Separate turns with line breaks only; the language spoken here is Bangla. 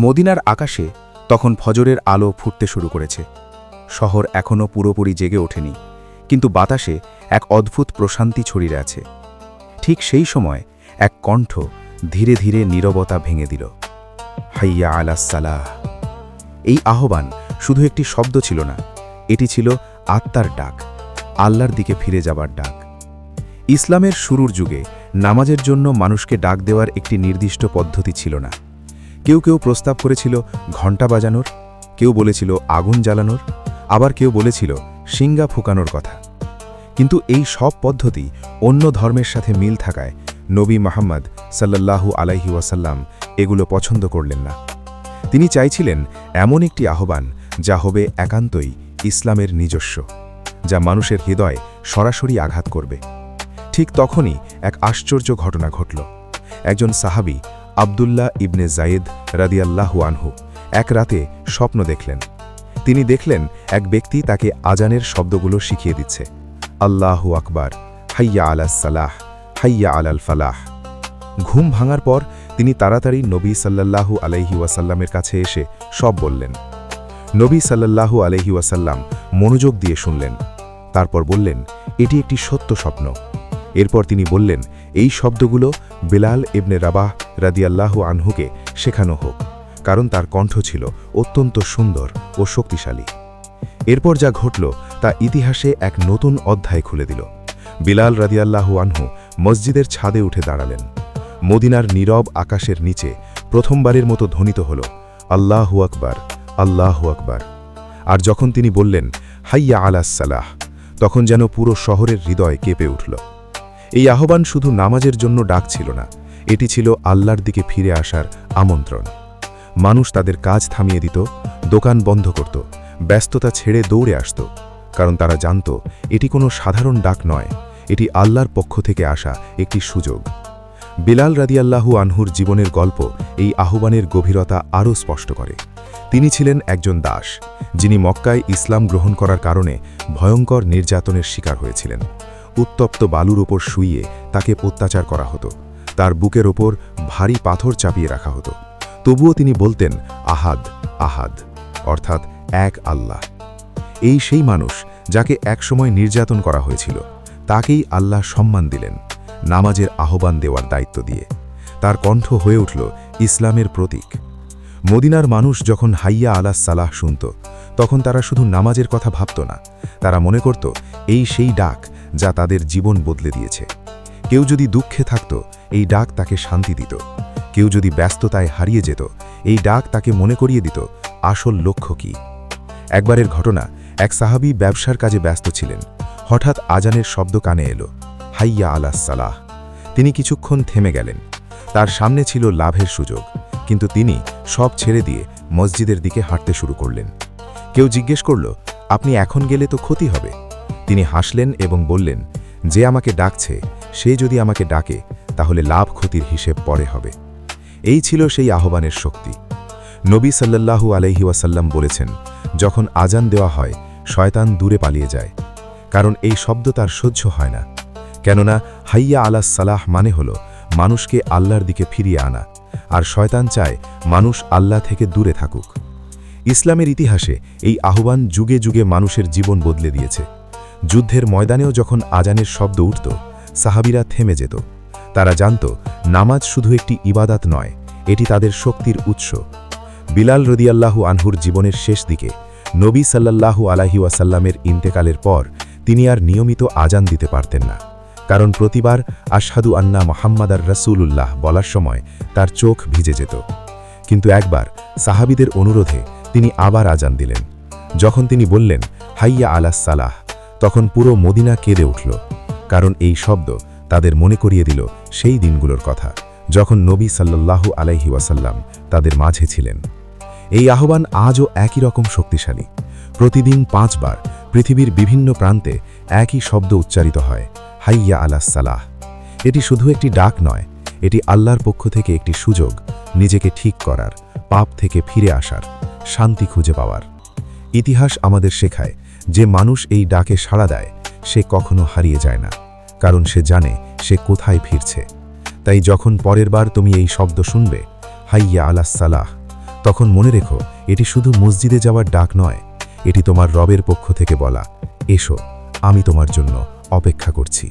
মদিনার আকাশে তখন ফজরের আলো ফুটতে শুরু করেছে। শহর এখনও পুরোপুরি জেগে ওঠেনি, কিন্তু বাতাসে এক অদ্ভুত প্রশান্তি ছড়িয়ে আছে। ঠিক সেই সময় এক কণ্ঠ ধীরে ধীরে নীরবতা ভেঙে দিল। হাইয়া আলাস সালাহ। এই আহ্বান শুধু একটি শব্দ ছিল না, এটি ছিল আত্মার ডাক, আল্লাহর দিকে ফিরে যাবার ডাক। ইসলামের শুরুর যুগে নামাজের জন্য মানুষকে ডাক দেওয়ার একটি নির্দিষ্ট পদ্ধতি ছিল না। কেউ কেউ প্রস্তাব করেছিল ঘণ্টা বাজানোর, কেউ বলেছিল আগুন জ্বালানোর, আবার কেউ বলেছিল শিঙ্গা ফুকানোর কথা। কিন্তু এই সব পদ্ধতি অন্য ধর্মের সাথে মিল থাকায় নবী মুহাম্মদ সাল্লাল্লাহু আলাইহি ওয়াসাল্লাম এগুলো পছন্দ করলেন না। তিনি চাইছিলেন এমন একটি আহ্বান যা হবে একান্তই ইসলামের নিজস্ব, যা মানুষের হৃদয়ে সরাসরি আঘাত করবে। ঠিক তখনই এক আশ্চর্য ঘটনা ঘটল। একজন সাহাবী আব্দুল্লাহ ইবনে জায়েদ রাদিয়াল্লাহু আনহু এক রাতে স্বপ্ন দেখলেন। তিনি দেখলেন এক ব্যক্তি তাকে আজানের শব্দগুলো শিখিয়ে দিচ্ছে, আল্লাহু আকবার, হাইয়া আলাস সালাহ, হাইয়া আলাল ফালাহ। ঘুম ভাঙার পর তিনি তাড়াতাড়ি নবী সাল্লাল্লাহু আলাইহি ওয়াসাল্লামের কাছে এসে সব বললেন। নবী সাল্লাল্লাহু আলাইহি ওয়াসাল্লাম মনোযোগ দিয়ে শুনলেন, তারপর বললেন, এটি একটি সত্য স্বপ্ন। এরপর তিনি বললেন, এই শব্দগুলো বিলাল ইবনে রাবাহ রাদিয়াল্লাহু আনহুকে শেখানো হোক, কারণ তার কণ্ঠ ছিল অত্যন্ত সুন্দর ও শক্তিশালী। এরপর যা ঘটল তা ইতিহাসে এক নতুন অধ্যায় খুলে দিল। বিলাল রাদিয়াল্লাহু আনহু মসজিদের ছাদে উঠে দাঁড়ালেন। মদিনার নীরব আকাশের নিচে প্রথমবারের মতো ধ্বনিত হল, আল্লাহু আকবার, আল্লাহু আকবার। আর যখন তিনি বললেন, হাইয়া আলাস সালাহ, তখন যেন পুরো শহরের হৃদয় কেঁপে উঠল। এই আহ্বান শুধু নামাজের জন্য ডাক ছিল না, এটি ছিল আল্লাহর দিকে ফিরে আসার আমন্ত্রণ। মানুষ তাদের কাজ থামিয়ে দিত, দোকান বন্ধ করত, ব্যস্ততা ছেড়ে দৌড়ে আসত, কারণ তারা জানত এটি কোনো সাধারণ ডাক নয়, এটি আল্লাহর পক্ষ থেকে আসা একটি সুযোগ। বিলাল রাদিয়াল্লাহু আনহুর জীবনের গল্প এই আহ্বানের গভীরতা আরও স্পষ্ট করে। তিনি ছিলেন একজন দাস, যিনি মক্কায় ইসলাম গ্রহণ করার কারণে ভয়ঙ্কর নির্যাতনের শিকার হয়েছিলেন। উত্তপ্ত বালুর ওপর শুইয়ে তাকে অত্যাচার করা হতো, তার বুকের ওপর ভারী পাথর চাপিয়ে রাখা হতো। তবুও তিনি বলতেন, আহাদ, আহাদ, অর্থাৎ এক আল্লাহ। এই সেই মানুষ যাকে একসময় নির্যাতন করা হয়েছিল, তাকেই আল্লাহ সম্মান দিলেন, নামাজের আহ্বান দেওয়ার দায়িত্ব দিয়ে। তার কণ্ঠ হয়ে উঠল ইসলামের প্রতীক। মদিনার মানুষ যখন হাইয়া আলাস সালাহ শুনত, তখন তারা শুধু নামাজের কথা ভাবত না, তারা মনে করত এই সেই ডাক যা তাদের জীবন বদলে দিয়েছে। কেউ যদি দুঃখে থাকত, এই ডাক তাকে শান্তি দিত। কেউ যদি ব্যস্ততায় হারিয়ে যেত, এই ডাক তাকে মনে করিয়ে দিত আসল লক্ষ্য কী। একবারের ঘটনা, এক সাহাবী ব্যবসার কাজে ব্যস্ত ছিলেন। হঠাৎ আজানের শব্দ কানে এলো, হাইয়া আলাস সালাহ। তিনি কিছুক্ষণ থেমে গেলেন। তার সামনে ছিল লাভের সুযোগ, কিন্তু তিনি সব ছেড়ে দিয়ে মসজিদের দিকে হাঁটতে শুরু করলেন। কেউ জিজ্ঞেস করল, আপনি এখন গেলে তো ক্ষতি হবে। তিনি হাসলেন এবং বললেন, যে আমাকে ডাকছে সে যদি আমাকে ডাকে, তাহলে লাভ ক্ষতির হিসেব পরে হবে। এই ছিল সেই আহ্বানের শক্তি। নবী সাল্লাল্লাহু আলাইহি ওয়াসাল্লাম বলেছেন, যখন আজান দেওয়া হয়, শয়তান দূরে পালিয়ে যায়, কারণ এই শব্দ তার সহ্য হয় না। কেননা হাইয়া আলাস সালাহ মানে হল মানুষকে আল্লাহর দিকে ফিরিয়ে আনা, আর শয়তান চায় মানুষ আল্লাহ থেকে দূরে থাকুক। ইসলামের ইতিহাসে এই আহ্বান যুগে যুগে মানুষের জীবন বদলে দিয়েছে। যুদ্ধের ময়দানেও যখন আজানের শব্দ উঠত, সাহাবীরা থেমে যেত। তারা জানত নামাজ শুধু একটি ইবাদত নয়, এটি তাদের শক্তির উৎস। বিলাল রাদিয়াল্লাহু আনহুর জীবনের শেষ দিকে নবী সাল্লাল্লাহু আলাইহি ওয়াসাল্লামের ইন্তেকালের পর তিনি আর নিয়মিত আজান দিতে পারতেন না, কারণ প্রতিবার আশহাদু আন্না মুহাম্মাদার রাসূলুল্লাহ বলার সময় তার চোখ ভিজে যেত। কিন্তু একবার সাহাবীদের অনুরোধে তিনি আবার আজান দিলেন। যখন তিনি বললেন, হাইয়া আলাস সালাহ, তখন পুরো মদিনা কেঁদে উঠল, কারণ এই শব্দ তাদের মনে করিয়ে দিল সেই দিনগুলোর কথা, যখন নবী সাল্লাল্লাহু আলাইহি ওয়াসাল্লাম তাদের মাঝে ছিলেন। এই আহ্বান আজও একই রকম শক্তিশালী। প্রতিদিন 5 বার পৃথিবীর বিভিন্ন প্রান্তে একই শব্দ উচ্চারিত হয়, হাইয়া আলাস সালাহ। এটি শুধু একটি ডাক নয়, এটি আল্লাহর পক্ষ থেকে একটি সুযোগ, নিজেকে ঠিক করার, পাপ থেকে ফিরে আসার, শান্তি খুঁজে পাওয়ার। ইতিহাস আমাদের শেখায় যে মানুষ এই ডাকে সাড়া দেয়, সে কখনো হারিয়ে যায় না, কারণ সে জানে সে কোথায় ফিরছে। তাই যখন পরের বার তুমি এই শব্দ শুনবে, হাইয়া আলাস সালাহ,
তখন মনে রেখো, এটি শুধু মসজিদে যাওয়ার ডাক নয়, এটি তোমার রবের পক্ষ থেকে বলা, এসো, আমি তোমার জন্য অপেক্ষা করছি।